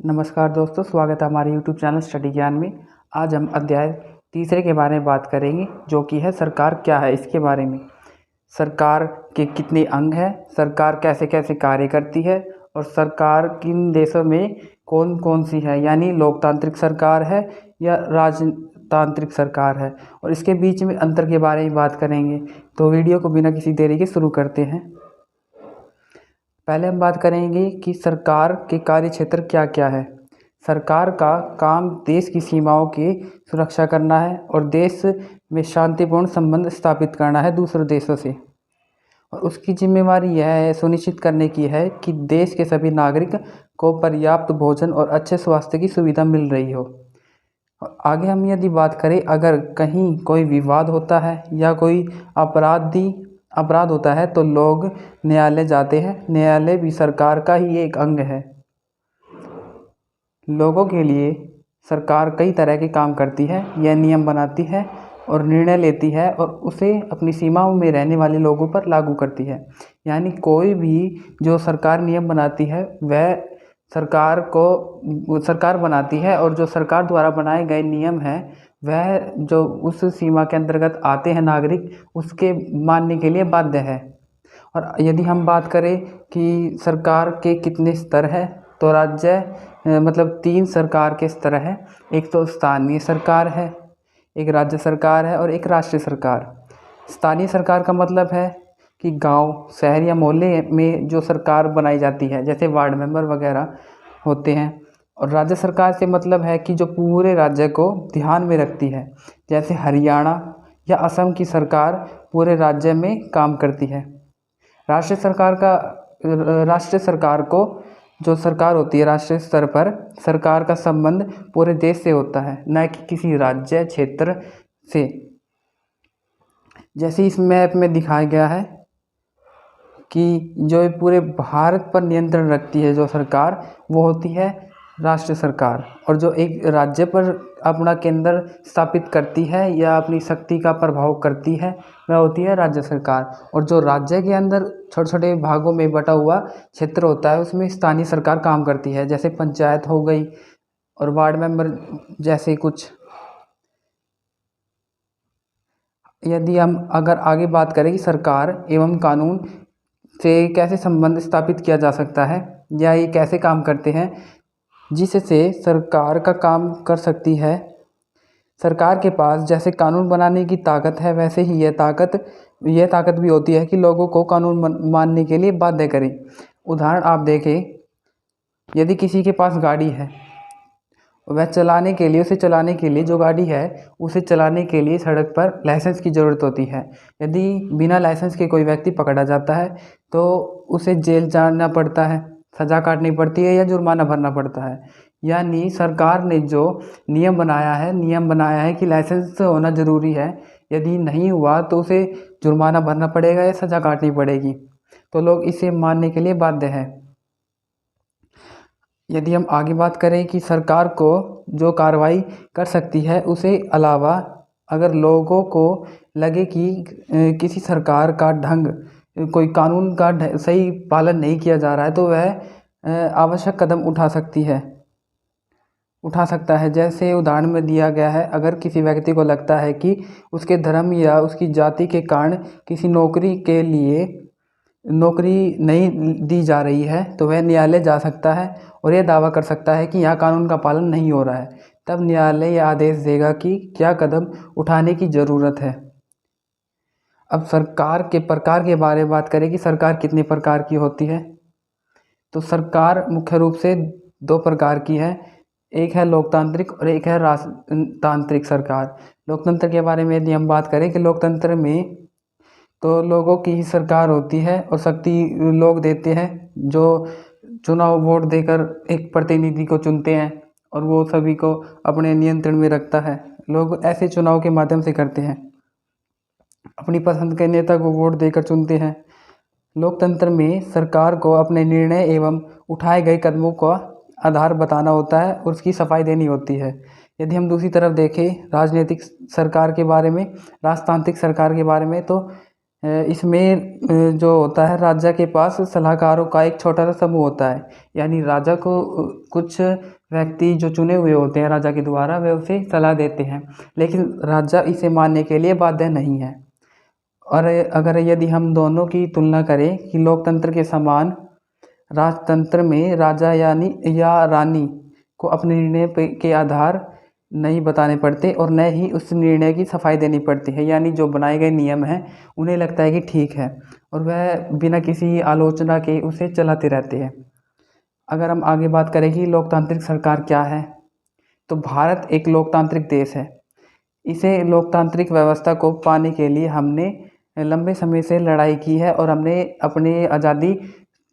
नमस्कार दोस्तों, स्वागत है हमारे YouTube चैनल स्टडी ज्ञान में। आज हम अध्याय तीसरे के बारे में बात करेंगे, जो कि है सरकार क्या है। इसके बारे में सरकार के कितने अंग हैं, सरकार कैसे कैसे कार्य करती है और सरकार किन देशों में कौन कौन सी है, यानी लोकतांत्रिक सरकार है या राजतांत्रिक सरकार है, और इसके बीच में अंतर के बारे में बात करेंगे। तो वीडियो को बिना किसी देरी के शुरू करते हैं। पहले हम बात करेंगे कि सरकार के कार्य क्षेत्र क्या क्या है। सरकार का काम देश की सीमाओं की सुरक्षा करना है और देश में शांतिपूर्ण संबंध स्थापित करना है दूसरे देशों से। और उसकी जिम्मेवारी यह है सुनिश्चित करने की है कि देश के सभी नागरिक को पर्याप्त भोजन और अच्छे स्वास्थ्य की सुविधा मिल रही हो। आगे हम यदि बात करें, अगर कहीं कोई विवाद होता है या कोई अपराध होता है तो लोग न्यायालय जाते हैं। न्यायालय भी सरकार का ही एक अंग है। लोगों के लिए सरकार कई तरह के काम करती है। यह नियम बनाती है और निर्णय लेती है और उसे अपनी सीमाओं में रहने वाले लोगों पर लागू करती है। यानी कोई भी जो सरकार नियम बनाती है वह सरकार बनाती है, और जो सरकार द्वारा बनाए गए नियम हैं वह जो उस सीमा के अंतर्गत आते हैं नागरिक, उसके मानने के लिए बाध्य है। और यदि हम बात करें कि सरकार के कितने स्तर हैं, तो मतलब 3 सरकार के स्तर हैं। एक तो स्थानीय सरकार है, एक राज्य सरकार है और एक राष्ट्रीय सरकार। स्थानीय सरकार का मतलब है कि गांव, शहर या मोहल्ले में जो सरकार बनाई जाती है, जैसे वार्ड मेंबर वगैरह होते हैं। और राज्य सरकार से मतलब है कि जो पूरे राज्य को ध्यान में रखती है, जैसे हरियाणा या असम की सरकार पूरे राज्य में काम करती है। राष्ट्रीय सरकार को जो सरकार होती है राष्ट्रीय स्तर पर, सरकार का संबंध पूरे देश से होता है, न कि किसी राज्य क्षेत्र से। जैसे इस मैप में दिखाया गया है कि जो पूरे भारत पर नियंत्रण रखती है जो सरकार, वो होती है राष्ट्रीय सरकार। और जो एक राज्य पर अपना केंद्र स्थापित करती है या अपनी शक्ति का प्रभाव करती है, वह होती है राज्य सरकार। और जो राज्य के अंदर छोटे छोटे भागों में बटा हुआ क्षेत्र होता है, उसमें स्थानीय सरकार काम करती है, जैसे पंचायत हो गई और वार्ड मेंबर जैसे कुछ। यदि हम अगर आगे बात करें कि सरकार एवं कानून से कैसे संबंध स्थापित किया जा सकता है या ये कैसे काम करते हैं, जिससे सरकार का काम कर सकती है। सरकार के पास जैसे कानून बनाने की ताकत है, वैसे ही यह ताकत भी होती है कि लोगों को कानून मानने के लिए बाध्य करें। उदाहरण आप देखें, यदि किसी के पास गाड़ी है, वह उसे चलाने के लिए जो गाड़ी है उसे चलाने के लिए सड़क पर लाइसेंस की ज़रूरत होती है। यदि बिना लाइसेंस के कोई व्यक्ति पकड़ा जाता है तो उसे जेल जाना पड़ता है, सज़ा काटनी पड़ती है या जुर्माना भरना पड़ता है। यानी सरकार ने जो नियम बनाया है कि लाइसेंस होना ज़रूरी है। यदि नहीं हुआ तो उसे जुर्माना भरना पड़ेगा या सज़ा काटनी पड़ेगी, तो लोग इसे मानने के लिए बाध्य हैं। यदि हम आगे बात करें कि सरकार को जो कार्रवाई कर सकती है, उसे अलावा अगर लोगों को लगे कि किसी सरकार का कोई कानून का सही पालन नहीं किया जा रहा है, तो वह आवश्यक कदम उठा सकता है। जैसे उदाहरण में दिया गया है, अगर किसी व्यक्ति को लगता है कि उसके धर्म या उसकी जाति के कारण किसी नौकरी के लिए नौकरी नहीं दी जा रही है, तो वह न्यायालय जा सकता है और यह दावा कर सकता है कि यहाँ कानून का पालन नहीं हो रहा है। तब न्यायालय यह आदेश देगा कि क्या कदम उठाने की ज़रूरत है। अब सरकार के प्रकार के बारे में बात करें कि सरकार कितने प्रकार की होती है, तो सरकार मुख्य रूप से 2 प्रकार की है। एक है लोकतांत्रिक और एक है राजतांत्रिक सरकार। लोकतंत्र के बारे में यदि हम बात करें कि लोकतंत्र में तो लोगों की ही सरकार होती है और शक्ति लोग देते हैं, जो चुनाव वोट देकर एक प्रतिनिधि को चुनते हैं और वो सभी को अपने नियंत्रण में रखता है। लोग ऐसे चुनाव के माध्यम से करते हैं, अपनी पसंद के नेता को वोट देकर चुनते हैं। लोकतंत्र में सरकार को अपने निर्णय एवं उठाए गए कदमों का आधार बताना होता है और उसकी सफाई देनी होती है। यदि हम दूसरी तरफ देखें राजनीतिक सरकार के बारे में, राजतांत्रिक सरकार के बारे में, तो इसमें जो होता है, राजा के पास सलाहकारों का एक छोटा सा समूह होता है। यानी राजा को कुछ व्यक्ति जो चुने हुए होते हैं राजा के द्वारा, वे उसे सलाह देते हैं, लेकिन राजा इसे मानने के लिए बाध्य नहीं है। और अगर यदि हम दोनों की तुलना करें कि लोकतंत्र के समान राजतंत्र में राजा या रानी को अपने के आधार नहीं बताने पड़ते और न ही उस निर्णय की सफाई देनी पड़ती है। यानी जो बनाए गए नियम हैं उन्हें लगता है कि ठीक है और वह बिना किसी आलोचना के उसे चलाते रहते हैं। अगर हम आगे बात करें कि लोकतांत्रिक सरकार क्या है, तो भारत एक लोकतांत्रिक देश है। इसे लोकतांत्रिक व्यवस्था को पाने के लिए हमने लंबे समय से लड़ाई की है और हमने अपनी आज़ादी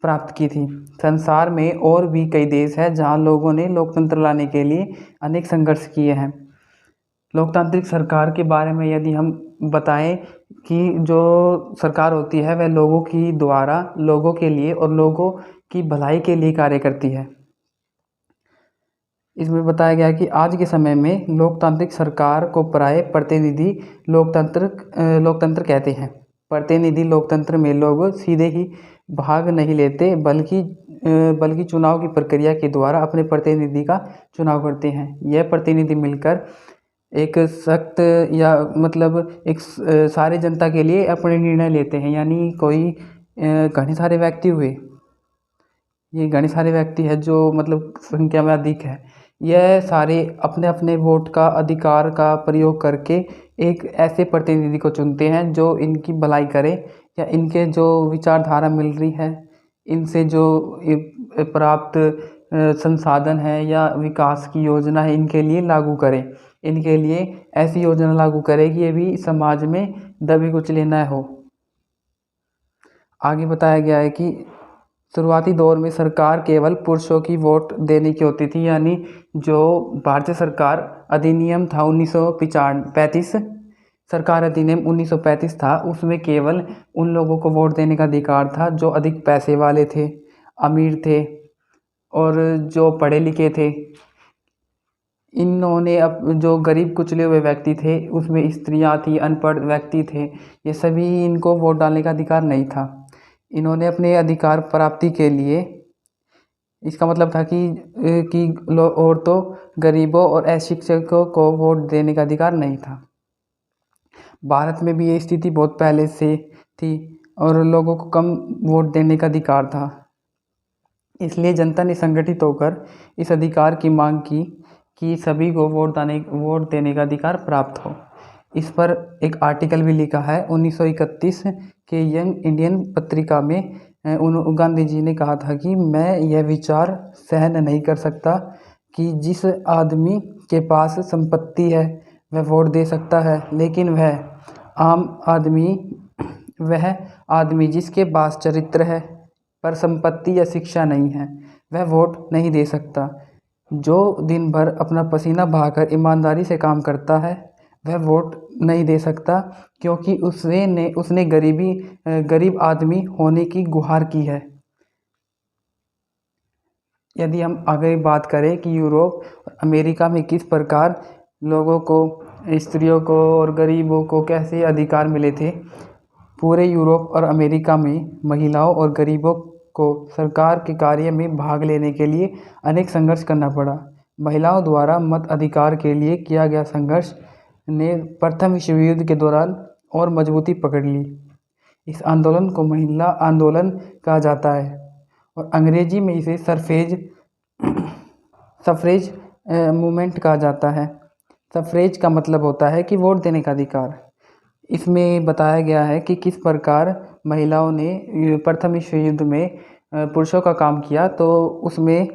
प्राप्त की थी। संसार में और भी कई देश हैं जहां लोगों ने लोकतंत्र लाने के लिए अनेक संघर्ष किए हैं। लोकतांत्रिक सरकार के बारे में यदि हम बताएं कि जो सरकार होती है वह लोगों की द्वारा लोगों के लिए और लोगों की भलाई के लिए कार्य करती है। इसमें बताया गया है कि आज के समय में लोकतांत्रिक सरकार को प्राय प्रतिनिधि लोकतंत्र कहते हैं। प्रतिनिधि लोकतंत्र में लोग सीधे ही भाग नहीं लेते, बल्कि चुनाव की प्रक्रिया के द्वारा अपने प्रतिनिधि का चुनाव करते हैं। यह प्रतिनिधि मिलकर एक सख्त या मतलब एक सारी जनता के लिए अपने निर्णय लेते हैं। यानी कोई घने सारे व्यक्ति हुए, ये घने सारे व्यक्ति है जो मतलब संख्या में अधिक है, यह सारे अपने अपने वोट का अधिकार का प्रयोग करके एक ऐसे प्रतिनिधि को चुनते हैं जो इनकी भलाई करे या इनके जो विचारधारा मिल रही है, इनसे जो प्राप्त संसाधन है या विकास की योजना है इनके लिए लागू करें। इनके लिए ऐसी योजना लागू करे कि ये भी समाज में दबे कुचले न हो। आगे बताया गया है कि शुरुआती दौर में सरकार केवल पुरुषों की वोट देने की होती थी। यानी जो भारतीय सरकार अधिनियम था 1935, सरकार अधिनियम 1935 था, उसमें केवल उन लोगों को वोट देने का अधिकार था जो अधिक पैसे वाले थे, अमीर थे और जो पढ़े लिखे थे। इन्होंने अब जो गरीब कुचले हुए व्यक्ति थे, उसमें स्त्रियां थी, अनपढ़ व्यक्ति थे, ये सभी इनको वोट डालने का अधिकार नहीं था। इन्होंने अपने अधिकार प्राप्ति के लिए, इसका मतलब था कि औरतों, गरीबों और अशिक्षितों को वोट देने का अधिकार नहीं था। भारत में भी ये स्थिति बहुत पहले से थी और लोगों को कम वोट देने का अधिकार था। इसलिए जनता ने संगठित होकर इस अधिकार की मांग की कि सभी को वोट देने का अधिकार प्राप्त हो। इस पर एक आर्टिकल भी लिखा है 1931 के यंग इंडियन पत्रिका में। गांधी जी ने कहा था कि मैं यह विचार सहन नहीं कर सकता कि जिस आदमी के पास संपत्ति है वह वोट दे सकता है, लेकिन वह आदमी जिसके पास चरित्र है पर संपत्ति या शिक्षा नहीं है, वह वोट नहीं दे सकता। जो दिन भर अपना पसीना बहाकर ईमानदारी से काम करता है वह वोट नहीं दे सकता, क्योंकि उसने गरीब आदमी होने की गुहार की है। यदि हम आगे बात करें कि यूरोप और अमेरिका में किस प्रकार लोगों को, स्त्रियों को और गरीबों को कैसे अधिकार मिले थे, पूरे यूरोप और अमेरिका में महिलाओं और गरीबों को सरकार के कार्य में भाग लेने के लिए अनेक संघर्ष करना पड़ा। महिलाओं द्वारा मत अधिकार के लिए किया गया संघर्ष ने प्रथम विश्व युद्ध के दौरान और मजबूती पकड़ ली। इस आंदोलन को महिला आंदोलन कहा जाता है और अंग्रेजी में इसे सफ्रेज मूवमेंट कहा जाता है। सफ्रेज का मतलब होता है कि वोट देने का अधिकार। इसमें बताया गया है कि किस प्रकार महिलाओं ने प्रथम विश्व युद्ध में पुरुषों का काम किया, तो उसमें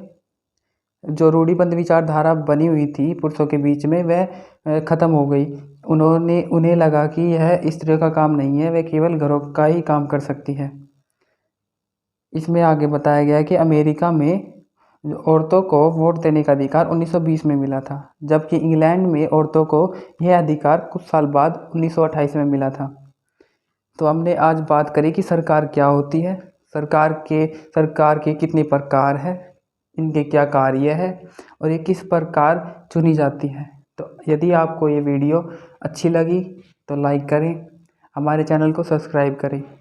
जो रूढ़िबद्ध विचारधारा बनी हुई थी पुरुषों के बीच में वह ख़त्म हो गई। उन्हें लगा कि यह स्त्रियों का काम नहीं है, वह केवल घरों का ही काम कर सकती है। इसमें आगे बताया गया है कि अमेरिका में औरतों को वोट देने का अधिकार 1920 में मिला था, जबकि इंग्लैंड में औरतों को यह अधिकार कुछ साल बाद 1928 में मिला था। तो हमने आज बात करी कि सरकार क्या होती है, सरकार के कितने प्रकार हैं, इनके क्या कार्य है और ये किस प्रकार चुनी जाती है। तो यदि आपको ये वीडियो अच्छी लगी तो लाइक करें, हमारे चैनल को सब्सक्राइब करें।